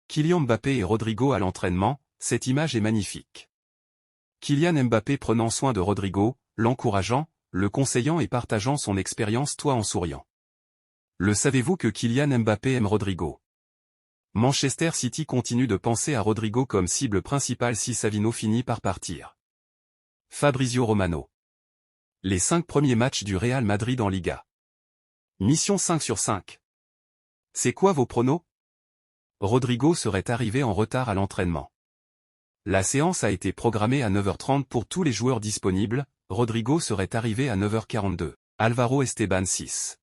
Kylian Mbappé et Rodrigo à l'entraînement, cette image est magnifique. Kylian Mbappé prenant soin de Rodrigo, l'encourageant, le conseillant et partageant son expérience tout en souriant. Le savez-vous que Kylian Mbappé aime Rodrigo? Manchester City continue de penser à Rodrigo comme cible principale si Savino finit par partir. Fabrizio Romano. Les 5 premiers matchs du Real Madrid en Liga. Mission 5 sur 5. C'est quoi vos pronos? Rodrigo serait arrivé en retard à l'entraînement. La séance a été programmée à 9h30 pour tous les joueurs disponibles, Rodrigo serait arrivé à 9h42. Álvaro Esteban 6.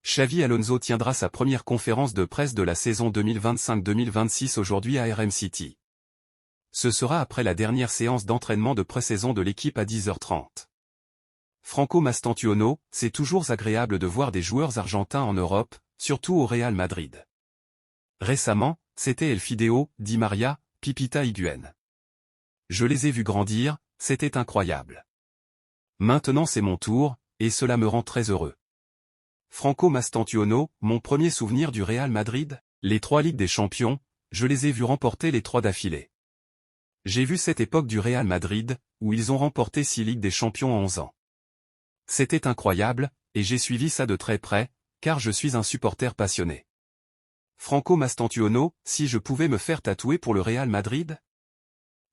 Xavi Alonso tiendra sa première conférence de presse de la saison 2025-2026 aujourd'hui à RM City. Ce sera après la dernière séance d'entraînement de pré-saison de l'équipe à 10h30. Franco Mastantuono, c'est toujours agréable de voir des joueurs argentins en Europe, surtout au Real Madrid. Récemment, c'était El Fideo, Di Maria, Pipita Higuaín. Je les ai vus grandir, c'était incroyable. Maintenant c'est mon tour, et cela me rend très heureux. Franco Mastantuono, mon premier souvenir du Real Madrid, les 3 Ligues des Champions, je les ai vus remporter les 3 d'affilée. J'ai vu cette époque du Real Madrid, où ils ont remporté 6 Ligues des Champions en 11 ans. C'était incroyable, et j'ai suivi ça de très près, car je suis un supporter passionné. Franco Mastantuono, si je pouvais me faire tatouer pour le Real Madrid?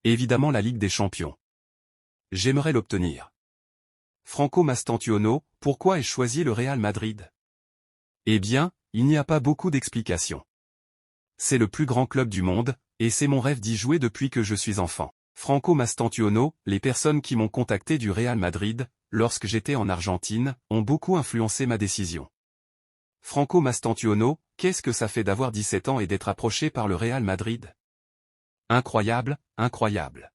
Évidemment la Ligue des Champions. J'aimerais l'obtenir. Franco Mastantuono, pourquoi ai-je choisi le Real Madrid? Eh bien, il n'y a pas beaucoup d'explications. C'est le plus grand club du monde, et c'est mon rêve d'y jouer depuis que je suis enfant. Franco Mastantuono, les personnes qui m'ont contacté du Real Madrid, lorsque j'étais en Argentine, ont beaucoup influencé ma décision. Franco Mastantuono, qu'est-ce que ça fait d'avoir 17 ans et d'être approché par le Real Madrid? Incroyable, incroyable.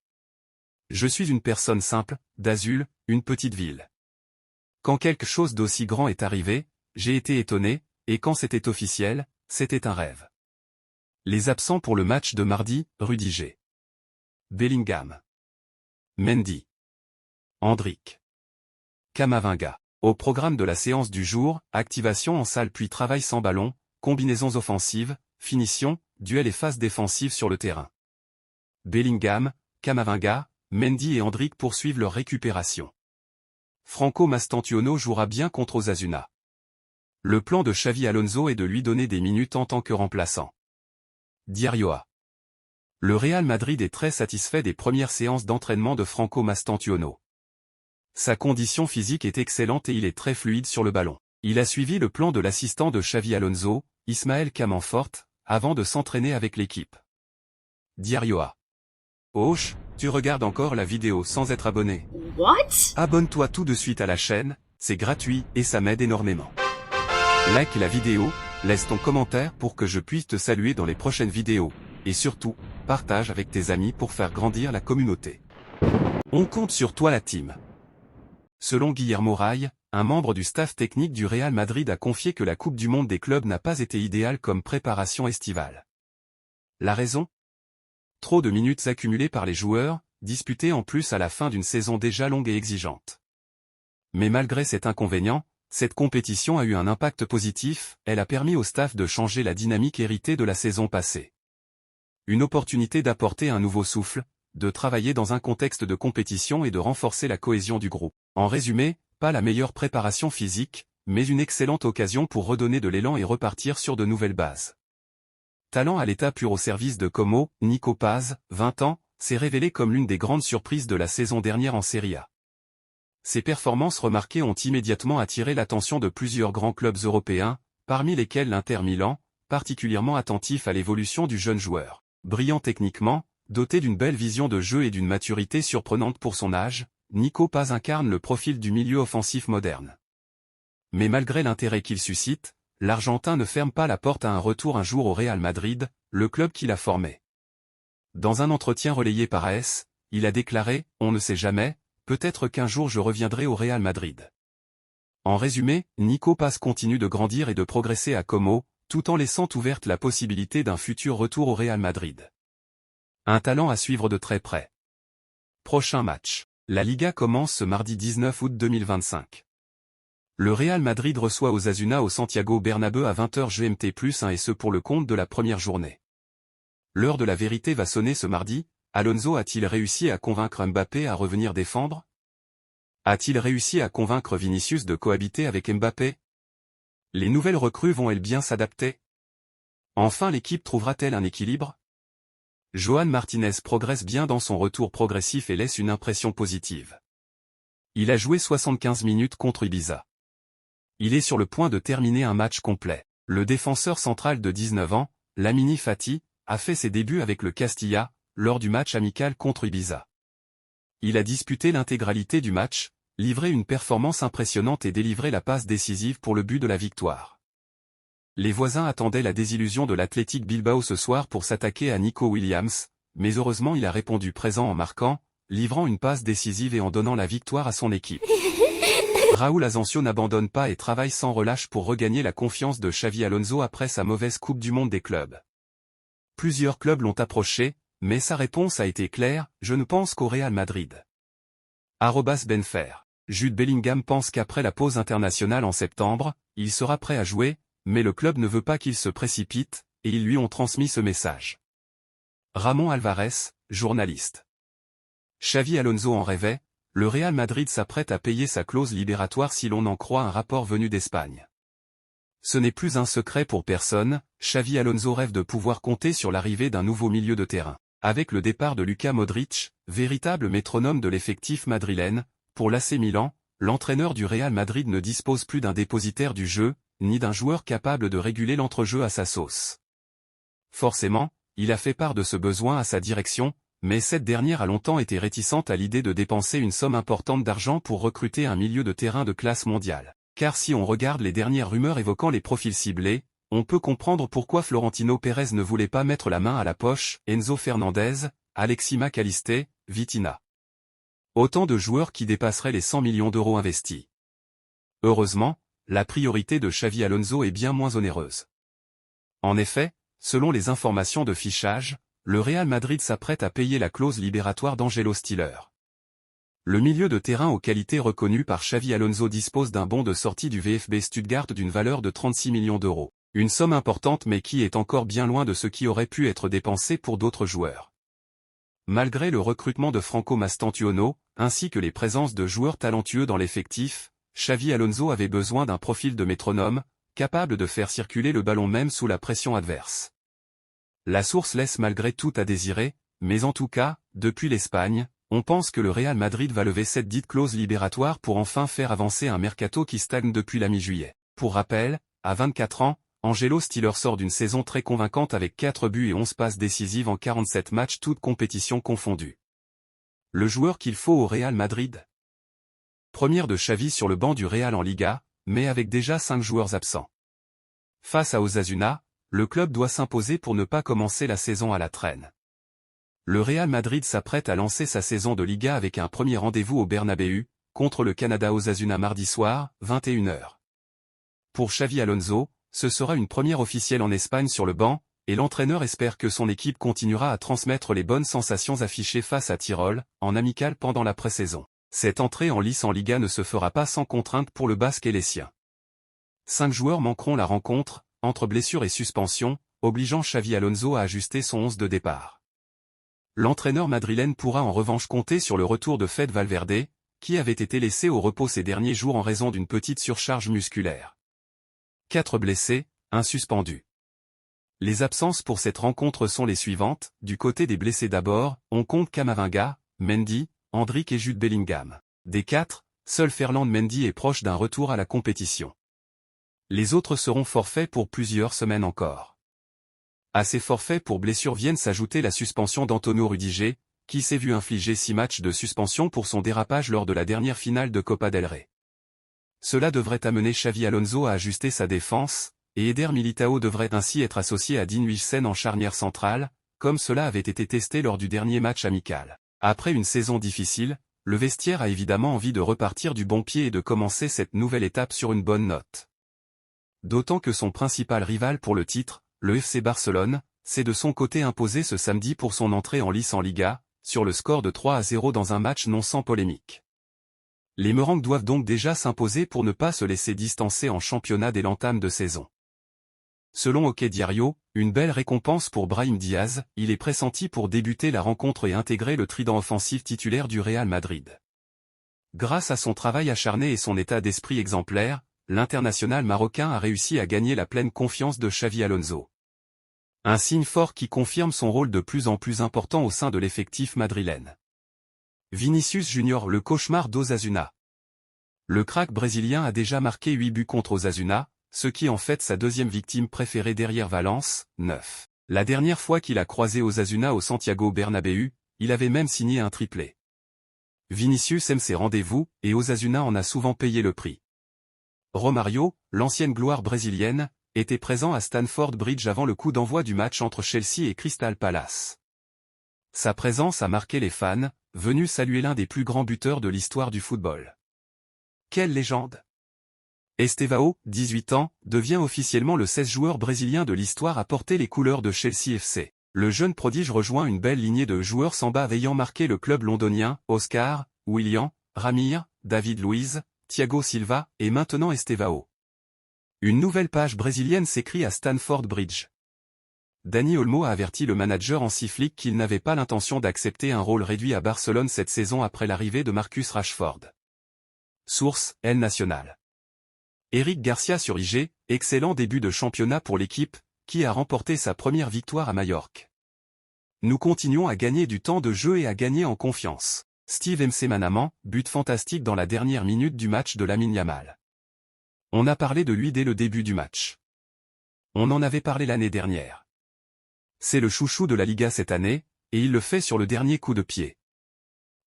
Je suis une personne simple, d'Azul, une petite ville. Quand quelque chose d'aussi grand est arrivé, j'ai été étonné, et quand c'était officiel, c'était un rêve. Les absents pour le match de mardi, Rudiger, Bellingham, Mendy, Endrick, Camavinga. Au programme de la séance du jour, activation en salle puis travail sans ballon, combinaisons offensives, finition, duel et phase défensive sur le terrain. Bellingham, Camavinga, Mendy et Endrick poursuivent leur récupération. Franco Mastantuono jouera bien contre Osasuna. Le plan de Xavi Alonso est de lui donner des minutes en tant que remplaçant. Diario A. Le Real Madrid est très satisfait des premières séances d'entraînement de Franco Mastantuono. Sa condition physique est excellente et il est très fluide sur le ballon. Il a suivi le plan de l'assistant de Xavi Alonso, Ismaël Camanfort, avant de s'entraîner avec l'équipe. Diario A. Hoche, tu regardes encore la vidéo sans être abonné. What? Abonne-toi tout de suite à la chaîne, c'est gratuit et ça m'aide énormément. Like la vidéo, laisse ton commentaire pour que je puisse te saluer dans les prochaines vidéos, et surtout, partage avec tes amis pour faire grandir la communauté. On compte sur toi la team. Selon Guillermo Ray, un membre du staff technique du Real Madrid a confié que la Coupe du Monde des clubs n'a pas été idéale comme préparation estivale. La raison? Trop de minutes accumulées par les joueurs, disputées en plus à la fin d'une saison déjà longue et exigeante. Mais malgré cet inconvénient, cette compétition a eu un impact positif, elle a permis au staff de changer la dynamique héritée de la saison passée. Une opportunité d'apporter un nouveau souffle, de travailler dans un contexte de compétition et de renforcer la cohésion du groupe. En résumé, pas la meilleure préparation physique, mais une excellente occasion pour redonner de l'élan et repartir sur de nouvelles bases. Talent à l'état pur au service de Como, Nico Paz, 20 ans, s'est révélé comme l'une des grandes surprises de la saison dernière en Serie A. Ses performances remarquées ont immédiatement attiré l'attention de plusieurs grands clubs européens, parmi lesquels l'Inter Milan, particulièrement attentif à l'évolution du jeune joueur. Brillant techniquement, doté d'une belle vision de jeu et d'une maturité surprenante pour son âge, Nico Paz incarne le profil du milieu offensif moderne. Mais malgré l'intérêt qu'il suscite, l'Argentin ne ferme pas la porte à un retour un jour au Real Madrid, le club qu'il a formé. Dans un entretien relayé par AS, il a déclaré « On ne sait jamais, peut-être qu'un jour je reviendrai au Real Madrid ». En résumé, Nico Paz continue de grandir et de progresser à Como, tout en laissant ouverte la possibilité d'un futur retour au Real Madrid. Un talent à suivre de très près. Prochain match. La Liga commence ce mardi 19 août 2025. Le Real Madrid reçoit Osasuna au Santiago Bernabéu à 20h GMT+1 et ce pour le compte de la première journée. l'heure de la vérité va sonner ce mardi. Alonso a-t-il réussi à convaincre Mbappé à revenir défendre? A-t-il réussi à convaincre Vinicius de cohabiter avec Mbappé? Les nouvelles recrues vont-elles bien s'adapter? Enfin l'équipe trouvera-t-elle un équilibre? Joan Martinez progresse bien dans son retour progressif et laisse une impression positive. Il a joué 75 minutes contre Ibiza. Il est sur le point de terminer un match complet. Le défenseur central de 19 ans, Lamini Fati, a fait ses débuts avec le Castilla, lors du match amical contre Ibiza. Il a disputé l'intégralité du match, livré une performance impressionnante et délivré la passe décisive pour le but de la victoire. Les voisins attendaient la désillusion de l'Athletic Bilbao ce soir pour s'attaquer à Nico Williams, mais heureusement il a répondu présent en marquant, livrant une passe décisive et en donnant la victoire à son équipe. Raúl Asensio n'abandonne pas et travaille sans relâche pour regagner la confiance de Xavi Alonso après sa mauvaise Coupe du Monde des clubs. Plusieurs clubs l'ont approché, mais sa réponse a été claire, je ne pense qu'au Real Madrid. @benfer. Jude Bellingham pense qu'après la pause internationale en septembre, il sera prêt à jouer, mais le club ne veut pas qu'il se précipite, et ils lui ont transmis ce message. Ramon Alvarez, journaliste. Xavi Alonso en rêvait, le Real Madrid s'apprête à payer sa clause libératoire si l'on en croit un rapport venu d'Espagne. Ce n'est plus un secret pour personne, Xavi Alonso rêve de pouvoir compter sur l'arrivée d'un nouveau milieu de terrain. Avec le départ de Luka Modric, véritable métronome de l'effectif madrilène, pour l'AC Milan, l'entraîneur du Real Madrid ne dispose plus d'un dépositaire du jeu, ni d'un joueur capable de réguler l'entrejeu à sa sauce. Forcément, il a fait part de ce besoin à sa direction, mais cette dernière a longtemps été réticente à l'idée de dépenser une somme importante d'argent pour recruter un milieu de terrain de classe mondiale. Car si on regarde les dernières rumeurs évoquant les profils ciblés, on peut comprendre pourquoi Florentino Pérez ne voulait pas mettre la main à la poche, Enzo Fernandez, Alexis Mac Allister, Vitinha. Autant de joueurs qui dépasseraient les 100 millions d'euros investis. Heureusement, la priorité de Xavi Alonso est bien moins onéreuse. En effet, selon les informations de fichage, le Real Madrid s'apprête à payer la clause libératoire d'Angelo Stiller. Le milieu de terrain aux qualités reconnues par Xavi Alonso dispose d'un bon de sortie du VfB Stuttgart d'une valeur de 36 millions d'euros. Une somme importante mais qui est encore bien loin de ce qui aurait pu être dépensé pour d'autres joueurs. Malgré le recrutement de Franco Mastantuono, ainsi que les présences de joueurs talentueux dans l'effectif, Xavi Alonso avait besoin d'un profil de métronome, capable de faire circuler le ballon même sous la pression adverse. La source laisse malgré tout à désirer, mais en tout cas, depuis l'Espagne, on pense que le Real Madrid va lever cette dite clause libératoire pour enfin faire avancer un mercato qui stagne depuis la mi-juillet. Pour rappel, à 24 ans, Angelo Stiller sort d'une saison très convaincante avec 4 buts et 11 passes décisives en 47 matchs toutes compétitions confondues. Le joueur qu'il faut au Real Madrid? Première de Xavi sur le banc du Real en Liga, mais avec déjà 5 joueurs absents. Face à Osasuna, le club doit s'imposer pour ne pas commencer la saison à la traîne. Le Real Madrid s'apprête à lancer sa saison de Liga avec un premier rendez-vous au Bernabéu, contre le Canada Osasuna mardi soir, 21h. Pour Xavi Alonso, ce sera une première officielle en Espagne sur le banc, et l'entraîneur espère que son équipe continuera à transmettre les bonnes sensations affichées face à Tirol, en amical pendant la pré-saison. Cette entrée en lice en Liga ne se fera pas sans contrainte pour le Basque et les siens. 5 joueurs manqueront la rencontre, entre blessures et suspensions, obligeant Xavi Alonso à ajuster son 11 de départ. L'entraîneur madrilène pourra en revanche compter sur le retour de Fede Valverde, qui avait été laissé au repos ces derniers jours en raison d'une petite surcharge musculaire. 4 blessés, 1 suspendu. Les absences pour cette rencontre sont les suivantes. Du côté des blessés d'abord, on compte Camavinga, Mendy, Endrick et Jude Bellingham. Des 4, seul Ferland Mendy est proche d'un retour à la compétition. Les autres seront forfaits pour plusieurs semaines encore. À ces forfaits pour blessure viennent s'ajouter la suspension d'Antonio Rudiger, qui s'est vu infliger 6 matchs de suspension pour son dérapage lors de la dernière finale de Copa del Rey. Cela devrait amener Xavi Alonso à ajuster sa défense, et Eder Militao devrait ainsi être associé à Dean Huijsen en charnière centrale, comme cela avait été testé lors du dernier match amical. Après une saison difficile, le vestiaire a évidemment envie de repartir du bon pied et de commencer cette nouvelle étape sur une bonne note. D'autant que son principal rival pour le titre, le FC Barcelone, s'est de son côté imposé ce samedi pour son entrée en lice en Liga, sur le score de 3-0 dans un match non sans polémique. Les Merengues doivent donc déjà s'imposer pour ne pas se laisser distancer en championnat dès l'entame de saison. Selon OK Diario, une belle récompense pour Brahim Diaz, il est pressenti pour débuter la rencontre et intégrer le trident offensif titulaire du Real Madrid. Grâce à son travail acharné et son état d'esprit exemplaire, l'international marocain a réussi à gagner la pleine confiance de Xavi Alonso. Un signe fort qui confirme son rôle de plus en plus important au sein de l'effectif madrilène. Vinicius Junior, le cauchemar d'Osasuna. Le crack brésilien a déjà marqué 8 buts contre Osasuna, ce qui en fait sa deuxième victime préférée derrière Valence, 9. La dernière fois qu'il a croisé Osasuna au Santiago Bernabéu, il avait même signé un triplé. Vinicius aime ses rendez-vous, et Osasuna en a souvent payé le prix. Romario, l'ancienne gloire brésilienne, était présent à Stamford Bridge avant le coup d'envoi du match entre Chelsea et Crystal Palace. Sa présence a marqué les fans, venus saluer l'un des plus grands buteurs de l'histoire du football. Quelle légende! Estevão, 18 ans, devient officiellement le 16 joueur brésilien de l'histoire à porter les couleurs de Chelsea FC. Le jeune prodige rejoint une belle lignée de joueurs Samba ayant marqué le club londonien, Oscar, Willian, Ramir, David Luiz, Thiago Silva, et maintenant Estevão. Une nouvelle page brésilienne s'écrit à Stamford Bridge. Dani Olmo a averti le manager Hansi Flick qu'il n'avait pas l'intention d'accepter un rôle réduit à Barcelone cette saison après l'arrivée de Marcus Rashford. Source, El Nacional. Eric Garcia sur IG, excellent début de championnat pour l'équipe, qui a remporté sa première victoire à Majorque. Nous continuons à gagner du temps de jeu et à gagner en confiance. Steve MC Manaman, but fantastique dans la dernière minute du match de Lamine Yamal. On a parlé de lui dès le début du match. On en avait parlé l'année dernière. C'est le chouchou de la Liga cette année, et il le fait sur le dernier coup de pied.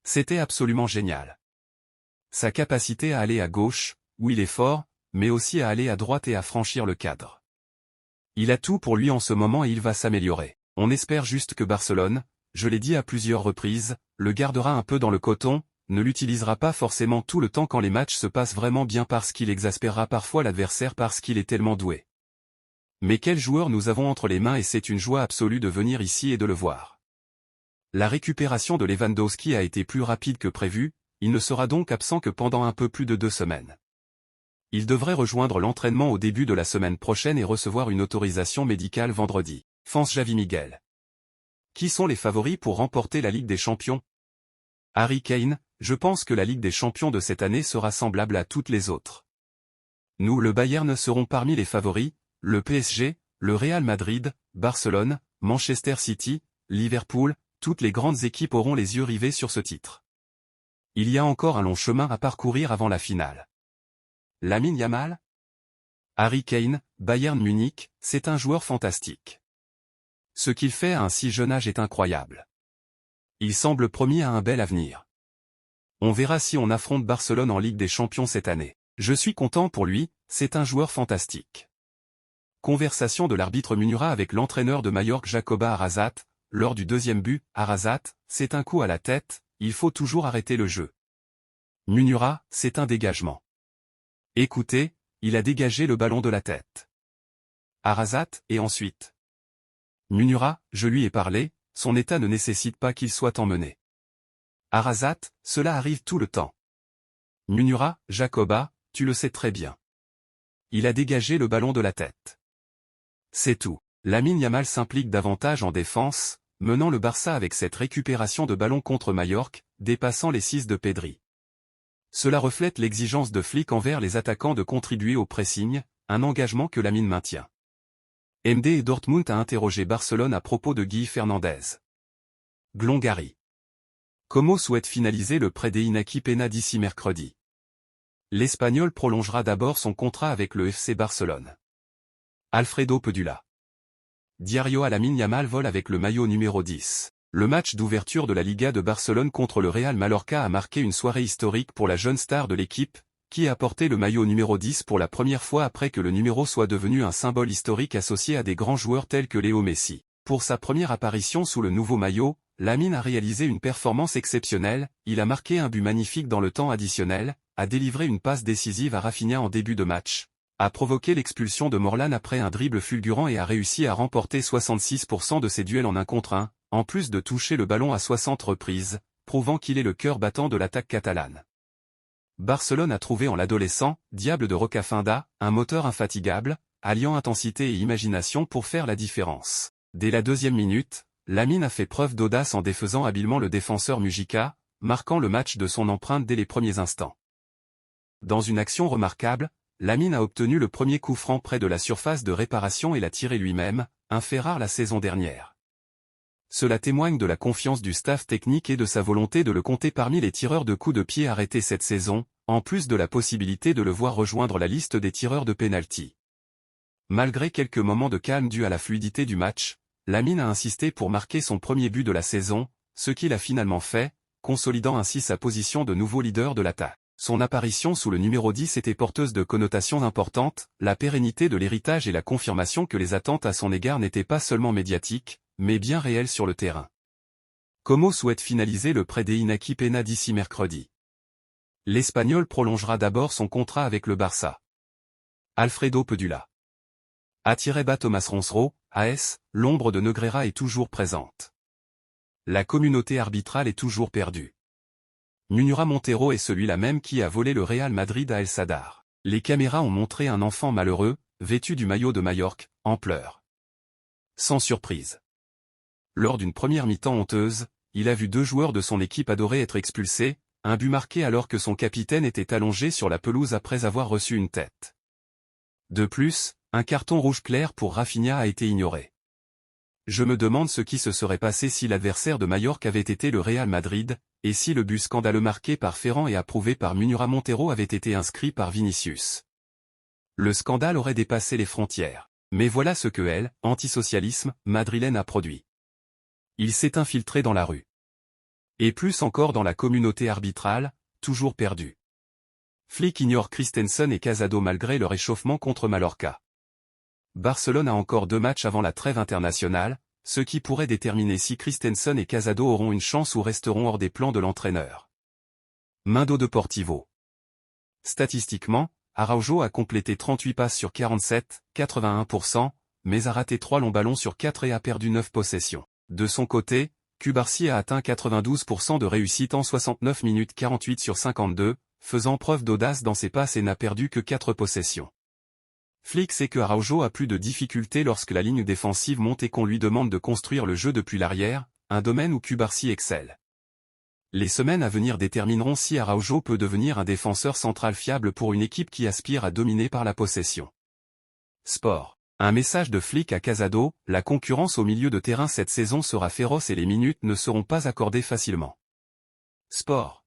C'était absolument génial. Sa capacité à aller à gauche, où il est fort, mais aussi à aller à droite et à franchir le cadre. Il a tout pour lui en ce moment et il va s'améliorer. On espère juste que Barcelone, je l'ai dit à plusieurs reprises, le gardera un peu dans le coton, ne l'utilisera pas forcément tout le temps quand les matchs se passent vraiment bien parce qu'il exaspérera parfois l'adversaire parce qu'il est tellement doué. Mais quel joueur nous avons entre les mains et c'est une joie absolue de venir ici et de le voir. La récupération de Lewandowski a été plus rapide que prévu, il ne sera donc absent que pendant un peu plus de 2 semaines. Il devrait rejoindre l'entraînement au début de la semaine prochaine et recevoir une autorisation médicale vendredi. Pense Xavi Miguel. Qui sont les favoris pour remporter la Ligue des Champions? Harry Kane, je pense que la Ligue des Champions de cette année sera semblable à toutes les autres. Nous, le Bayern, serons parmi les favoris, le PSG, le Real Madrid, Barcelone, Manchester City, Liverpool, toutes les grandes équipes auront les yeux rivés sur ce titre. Il y a encore un long chemin à parcourir avant la finale. Lamine Yamal? Harry Kane, Bayern Munich, c'est un joueur fantastique. Ce qu'il fait à un si jeune âge est incroyable. Il semble promis à un bel avenir. On verra si on affronte Barcelone en Ligue des Champions cette année. Je suis content pour lui, c'est un joueur fantastique. Conversation de l'arbitre Munira avec l'entraîneur de Majorque Jacoba Arrasat, lors du deuxième but, Arrasat, c'est un coup à la tête, il faut toujours arrêter le jeu. Munira, c'est un dégagement. Écoutez, il a dégagé le ballon de la tête. Arrasat, et ensuite. Munira, je lui ai parlé, son état ne nécessite pas qu'il soit emmené. Arrasat, cela arrive tout le temps. Munira, Jacoba, tu le sais très bien. Il a dégagé le ballon de la tête. C'est tout. Lamine Yamal s'implique davantage en défense, menant le Barça avec cette récupération de ballon contre Majorque, dépassant les 6 de Pedri. Cela reflète l'exigence de Flick envers les attaquants de contribuer au pressing, un engagement que Lamine maintient. MD et Dortmund a interrogé Barcelone à propos de Guy Fernandez. Glongari. Como souhaite finaliser le prêt d'Inaki Peña d'ici mercredi. L'Espagnol prolongera d'abord son contrat avec le FC Barcelone. Alfredo Pedula. Diario Lamine Yamal vole avec le maillot numéro 10. Le match d'ouverture de la Liga de Barcelone contre le Real Mallorca a marqué une soirée historique pour la jeune star de l'équipe, qui a porté le maillot numéro 10 pour la première fois après que le numéro soit devenu un symbole historique associé à des grands joueurs tels que Léo Messi. Pour sa première apparition sous le nouveau maillot, Lamine a réalisé une performance exceptionnelle, il a marqué un but magnifique dans le temps additionnel, a délivré une passe décisive à Rafinha en début de match, a provoqué l'expulsion de Morlan après un dribble fulgurant et a réussi à remporter 66% de ses duels en 1 contre 1, en plus de toucher le ballon à 60 reprises, prouvant qu'il est le cœur battant de l'attaque catalane. Barcelone a trouvé en l'adolescent, Diable de Rocafinda, un moteur infatigable, alliant intensité et imagination pour faire la différence. Dès la 2e minute, Lamine a fait preuve d'audace en défaisant habilement le défenseur Mujica, marquant le match de son empreinte dès les premiers instants. Dans une action remarquable, Lamine a obtenu le premier coup franc près de la surface de réparation et l'a tiré lui-même, un fait rare la saison dernière. Cela témoigne de la confiance du staff technique et de sa volonté de le compter parmi les tireurs de coups de pied arrêtés cette saison, en plus de la possibilité de le voir rejoindre la liste des tireurs de pénalty. Malgré quelques moments de calme dus à la fluidité du match, Lamine a insisté pour marquer son premier but de la saison, ce qu'il a finalement fait, consolidant ainsi sa position de nouveau leader de l'attaque. Son apparition sous le numéro 10 était porteuse de connotations importantes, la pérennité de l'héritage et la confirmation que les attentes à son égard n'étaient pas seulement médiatiques, mais bien réelles sur le terrain. Como souhaite finaliser le prêt d'Inaki Peña d'ici mercredi. L'Espagnol prolongera d'abord son contrat avec le Barça. Alfredo Pedula. Attireba Thomas Ronsero, AS, l'ombre de Negreira est toujours présente. La communauté arbitrale est toujours perdue. Munira Montero est celui-là même qui a volé le Real Madrid à El Sadar. Les caméras ont montré un enfant malheureux, vêtu du maillot de Majorque, en pleurs. Sans surprise. Lors d'une première mi-temps honteuse, il a vu 2 joueurs de son équipe adorée être expulsés, un but marqué alors que son capitaine était allongé sur la pelouse après avoir reçu une tête. De plus, un carton rouge clair pour Rafinha a été ignoré. Je me demande ce qui se serait passé si l'adversaire de Majorque avait été le Real Madrid, et si le but scandaleux marqué par Ferran et approuvé par Munira Montero avait été inscrit par Vinicius. Le scandale aurait dépassé les frontières. Mais voilà ce que antisocialisme, madrilène a produit. Il s'est infiltré dans la rue. Et plus encore dans la communauté arbitrale, toujours perdue. Flick ignore Christensen et Casado malgré leur échauffement contre Mallorca. Barcelone a encore 2 matchs avant la trêve internationale, ce qui pourrait déterminer si Christensen et Casado auront une chance ou resteront hors des plans de l'entraîneur. Mundo Deportivo. Statistiquement, Araujo a complété 38 passes sur 47, 81%, mais a raté 3 longs ballons sur 4 et a perdu 9 possessions. De son côté, Cubarsí a atteint 92% de réussite en 69 minutes 48 sur 52, faisant preuve d'audace dans ses passes et n'a perdu que 4 possessions. Flick sait que Araujo a plus de difficultés lorsque la ligne défensive monte et qu'on lui demande de construire le jeu depuis l'arrière, un domaine où Cubarsí excelle. Les semaines à venir détermineront si Araujo peut devenir un défenseur central fiable pour une équipe qui aspire à dominer par la possession. Sport. Un message de Flick à Casado, la concurrence au milieu de terrain cette saison sera féroce et les minutes ne seront pas accordées facilement. Sport.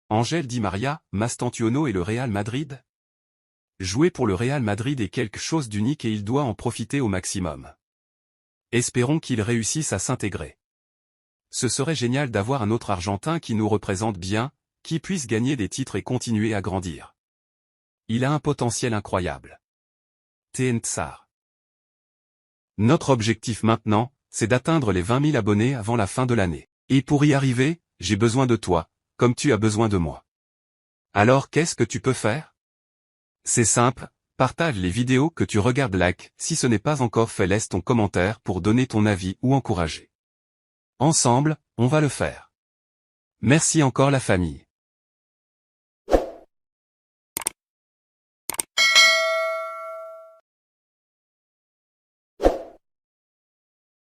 Ángel Di María, Mastantuono et le Real Madrid? Jouer pour le Real Madrid est quelque chose d'unique et il doit en profiter au maximum. Espérons qu'il réussisse à s'intégrer. Ce serait génial d'avoir un autre Argentin qui nous représente bien, qui puisse gagner des titres et continuer à grandir. Il a un potentiel incroyable. TN Tsar. Notre objectif maintenant, c'est d'atteindre les 20 000 abonnés avant la fin de l'année. Et pour y arriver, j'ai besoin de toi, comme tu as besoin de moi. Alors qu'est-ce que tu peux faire? C'est simple, partage les vidéos que tu regardes, like, si ce n'est pas encore fait laisse ton commentaire pour donner ton avis ou encourager. Ensemble, on va le faire. Merci encore la famille.